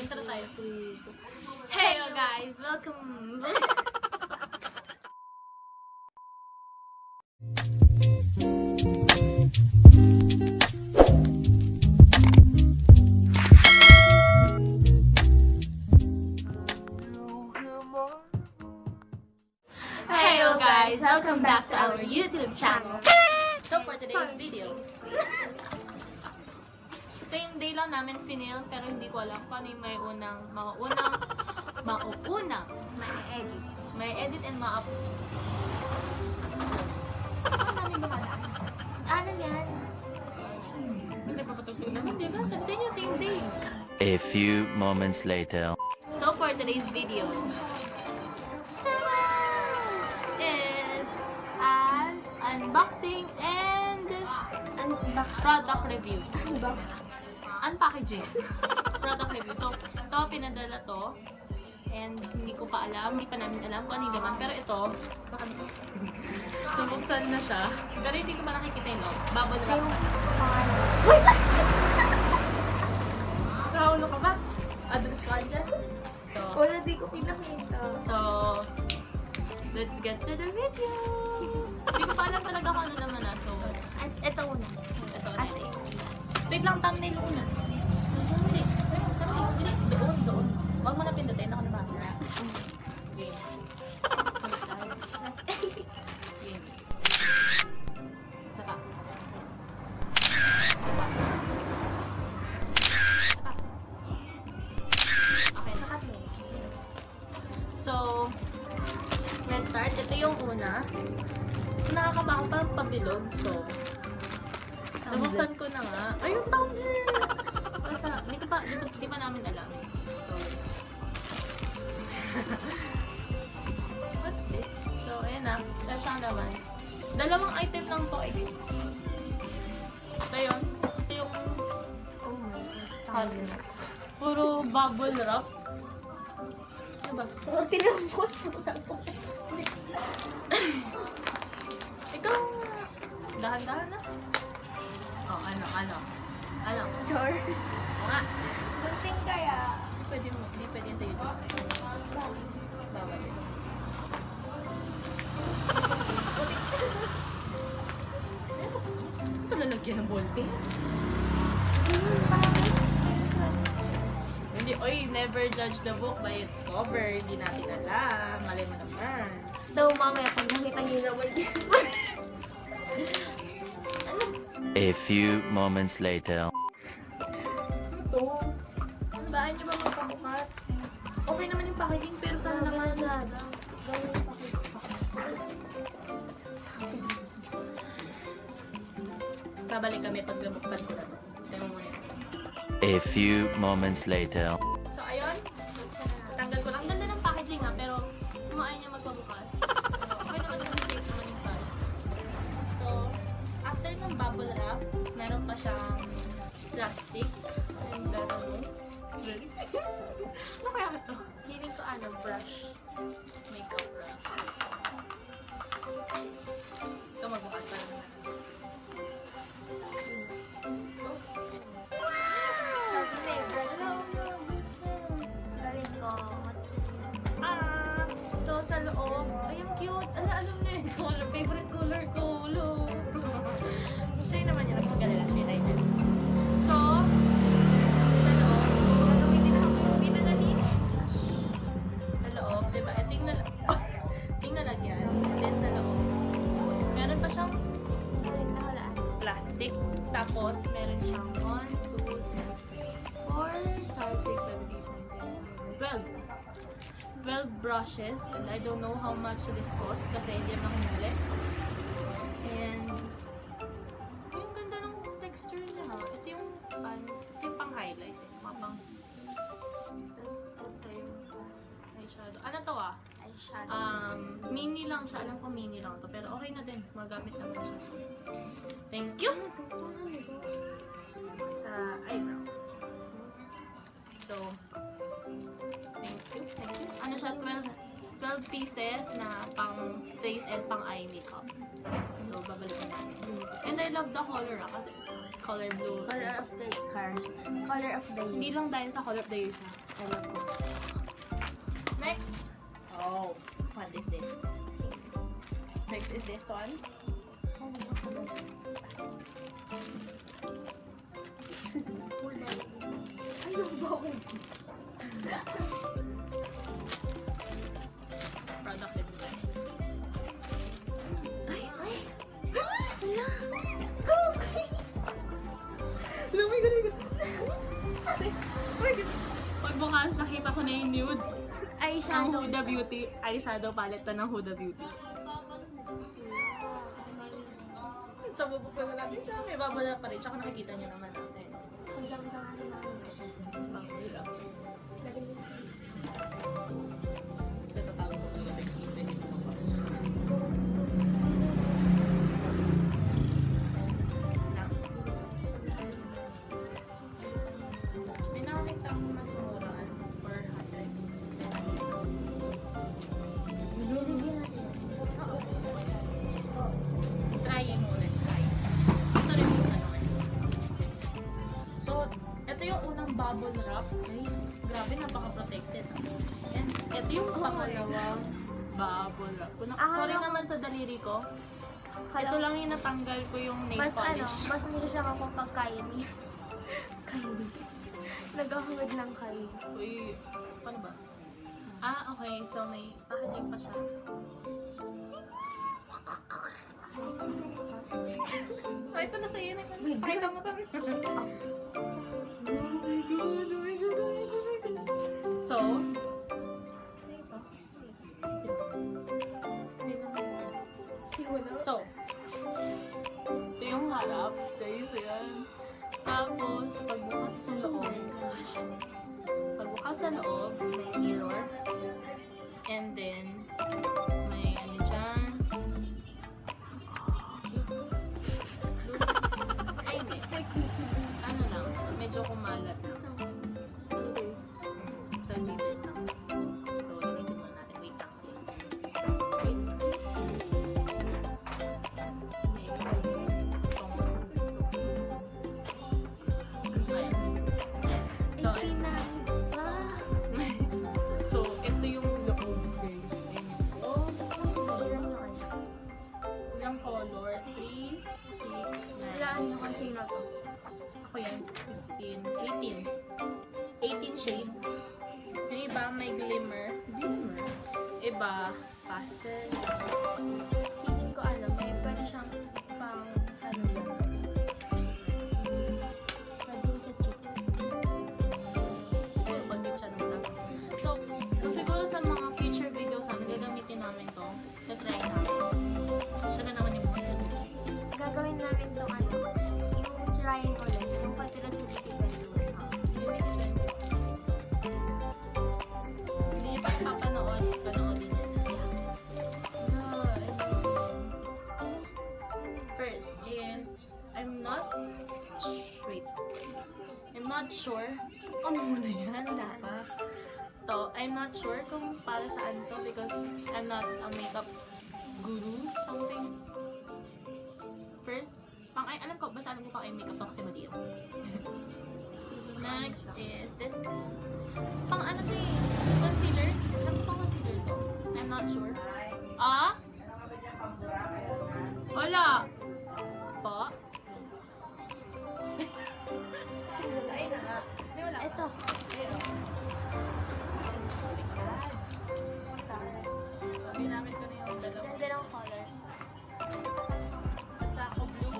Intro tayo. Heyo guys! Welcome! Heyo guys! Welcome back to our YouTube channel. So for today's video, same day lang namin final, pero hindi ko alam kung ano yung may edit and ma-up. Ano namin dumadaan? Ano yan? Hindi papatugtog namin, di ba? Kasi yun yung same day. A few moments later. So for today's video, is an unboxing and product review. Unpackaging. Product review. So, ito, pinadala to. And hindi ko pa alam, hindi pa namin alam kung ano yung laman. Pero ito, bubuksan na siya. Pero hindi ko pa nakikita yung loob. Bubble wrap pa. Nakaulo ka ba? Address card dyan? So, wala, di ko pinakita. So, let's get to the video. Hindi ko pa alam talaga kung ano naman na. So, Ito una. ito. As in. Wait lang, thumbnail una. Hindi. Doon. Huwag mo na pindutin. Ako na makakita. Game. Balik tayo. Game. Saka. Okay. So, let's start. Ito yung una. So, nakakabako parang pabilog. So, nabuksan ko na nga. Ayun, tumbler! Basta, hindi pa namin alam. So, what's this? So, ayan na. Ito siyang naman. Dalawang item lang to, I guess. Ito yun. Ito yung Oh my God. puro bubble wrap. Ano ba? Tinamukot mo. Ikaw, dahan-dahan na. Oh, ano? Chor. Oo nga. Bunting kaya. Hindi pwede sa YouTube. Bawal. Ito lalagyan ng ballpen. Hindi, oy, never judge the book by its cover. Hindi natin alam. Malay mo naman. Daw mamaya pag nakita niyo naman yun. A few moments later. Ito. Ano ba? Ayaw niyo ba magpabukas? Okay naman yung packaging, pero sana naman babalik kami pag nabuksan ko na. Tingnan mo yan. A few moments later. So, ayun. Tanggal ko lang. Ang ganda ng packaging ha, pero ayaw niya magpabukas. Okay naman yung safe naman yung file. So, after ng bubble wrap, meron pa siyang plastic. And ano kaya ito? Hiling ko brush. Makeup brush. Ito magbukas pa naman. Sabi na yung brush. Galing ko. So sa loob, ay ang cute. Alam na yun. Color, favorite color ko. Siya naman yun. Nagpagalala siya. So, sa loob, gagamitin ako yung pinadali. Sa loob, diba? Ito yung nalagyan. Then sa loob, meron pa siyang plastic. Tapos, meron siyang 1, 2, 3, 4, 5, 6, 7, 8, 9, 10, 11, 12 brushes. And I don't know how much this cost kasi hindi naman humuli. And, yung ganda ng texture niya ha. Ito yung pang-highlight. Ito yung eyeshadow. Ano to ah? Eyeshadow. Mini lang siya. Alam ko mini lang to. Pero okay na din. Magamit naman siya. Thank you! Sa eyebrow. So, thank you. Ano siya? 12 pieces na pang face and pang eye makeup. So, babalikan natin. And I love the color kasi color blue. Color of the car. Color of the Hindi year. lang dahil sa color of the year siya. Alam ko. Next. Oh, what is this? Next is this one. Ay, yung bawal. Product design. Ay, ay. Wala. Pagbukas, nakita ko na yung nude. Ang Eyeshadow. Huda Beauty. Eyeshadow palette to ng Huda Beauty. So, bubuksan na natin siya. May babala pa rin. Tsaka nakikita niyo naman natin. Kasi tatawag ko talaga yung pwede mo mapapasok. Lang. May nakakita ako mas mura. 400. Try mo ulit. Try. Ito rin yung ano. So, ito yung unang bubble wrap. Guys, grabe, napaka-protected. Yan. Ito yung pangalawang bubble wrap. Sorry naman sa daliri ko. Ito lang yung natanggal ko yung nail Mas polish. mas hindi siya kapag kainin. Kainin. Naghahangad ng kain. Uy, paano ba? Ah, okay. So, may packaging pa siya. Ay, ito na sa'yo na. Ay, tama kami. So, ito yung harap. Guys, ayan. Tapos, pagbukas sa loob, pagbukas sa loob, may mirror. And then, may ano dyan. Ay, hindi. Ano lang, medyo kumalat lang. 12 liters lang. So, linisin muna natin. Wait lang. Wait. So, ito yung loob, guys. Ilang color? 3, 6, 9. Ilaan yung concealer ko. Ako yan. 15, 18 shades. Yung iba may glimmer. Iba, pastel. Hindi ko alam. May pwede siyang pang ano yan. Pwede sa cheeks. Pero bagit siya naman. So, siguro sa mga future videos namin, gagamitin namin to. Try namin. Siya na naman yung Gagawin namin itong ano. Yung trying ulit. Yung patilas sa beauty hindi niyo pa papanood. Panoodin niyo na. First is, I'm not sure. Ano muna yan? Wala pa. To, I'm not sure kung para saan to because I'm not a makeup guru something. First, alam ko pang ay makeup to kasi maliit. Next is this, pang ano to eh, concealer. Alam ko pang concealer to. I'm not sure. Ah? Wala. Po? Ay na nga. Hindi, wala. Ito. Ginamit ko na yung dalawa. Ganda ng color. Basta ako blue.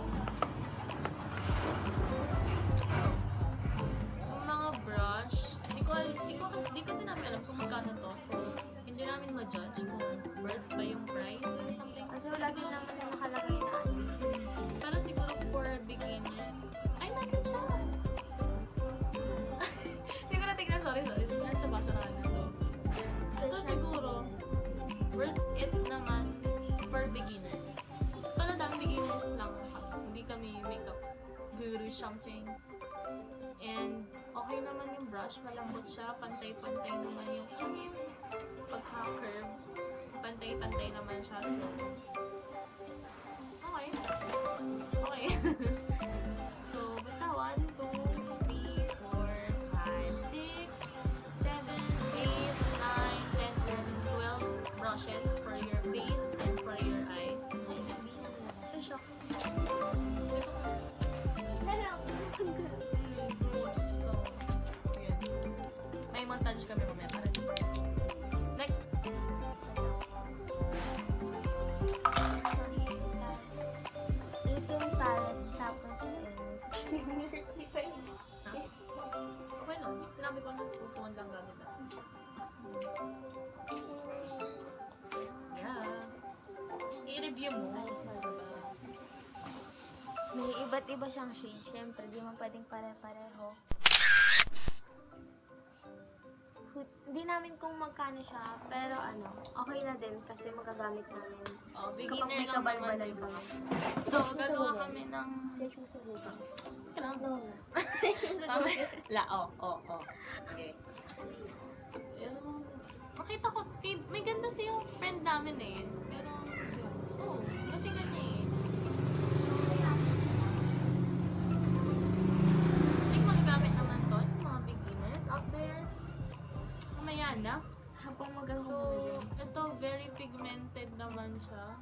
Yung mga brush, di kasi namin alam kung magkano to. So, hindi namin ma-judge kung worth ba yung price or something. Kasi wala din naman yung nakalagay na ano. Pero siguro for beginners, ay natin siya. Hindi ko na tignan, sorry. Nasa baso na na. So, ito siguro, worth it naman for beginners. Talagang beginners lang. Hindi kami makeup guru something. And okay naman yung brush, malambot siya, pantay-pantay naman yung pagka-curve. Pantay-pantay naman siya. So, okay. Okay. So, 1, 2, 3, 4, 5, 6, 7, 8, 9, 10, 11, 12 brushes for your face and for your eye. Shucks. So, yun. May montage kami mamaya para dito. Next. Ito yung palettes, tapos Okay lang. Sinabi ko na phone lang gamit natin. Yeah. I-review mo. may iba't iba siyang shade. Siyempre, di man pwedeng pare-pareho. Hindi namin kung magkano siya, pero ano, okay na din kasi magagamit namin. Oh, Kapag beginner may lang kabal-balal naman, pa. diba? So, gagawa kami ng... Okay. Pero, nakita ko, may ganda siya yung friend namin eh. Pero, ganda niya eh. Like, magagamit naman to, mga beginners out there. Mamaya na. Habang So, magagawa ito, very pigmented naman siya.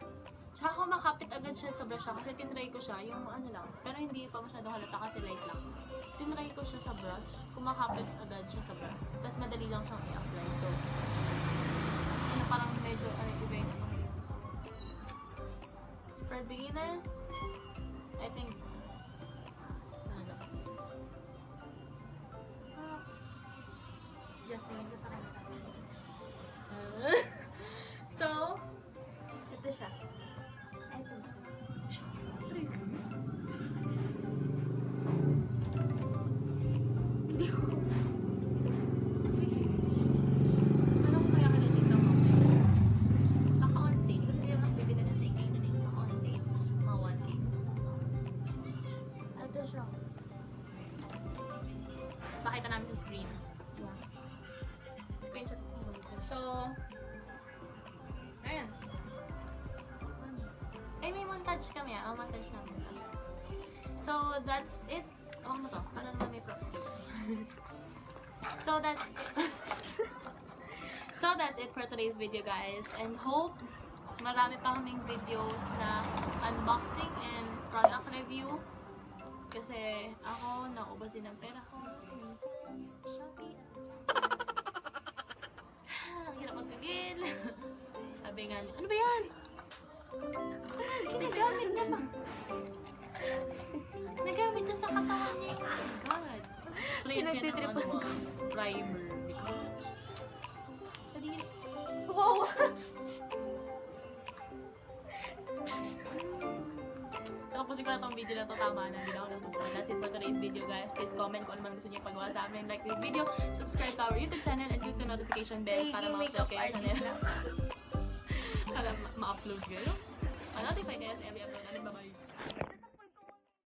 Tsaka kumakapit agad siya sa brush kasi tinry ko siya, yung ano lang. Pero hindi pa masyadong halata kasi light lang. Tinry ko siya sa brush, kumakapit agad siya sa brush. Tapos madali lang siyang i-apply. So, ano, parang medyo iba yung so, for beginners, I think, ano, just tingin ko sa kanila. So, ito siya. Ito siya. Anong kaya ka dito mo? Naka-on sale. Kasi hindi naman bibili na 3K na din. Naka-on sale. Mga 1K. Ito siya. Pakita namin sa screen. Yeah. Screenshot. So, ayan. Ay, may montage kami ah. Montage namin. So, that's it. Ano to? Ano naman may props dito? So, that's it. So, that's it for today's video, guys. And hope marami pa kaming videos na unboxing and product review. Kasi ako, naubos din ang pera ko. Shopee. Ang hirap magpigil. Sabi nga, ano ba yan? Ginagamit niya ba? Nagamit niya sa katawan niya. Oh my God. Spray niya ng ano, primer. Wow! Tapusin ko na itong video na ito. Tama na. Hindi na ako natutuwa. That's it for today's video, guys. Please comment kung ano man gusto niyo pagawa sa amin. Like this video, subscribe to our YouTube channel, and click the notification bell para ma-upload kayo sa channel. Para ma-upload kayo. Ma-notify kayo sa every upload namin. Bye-bye!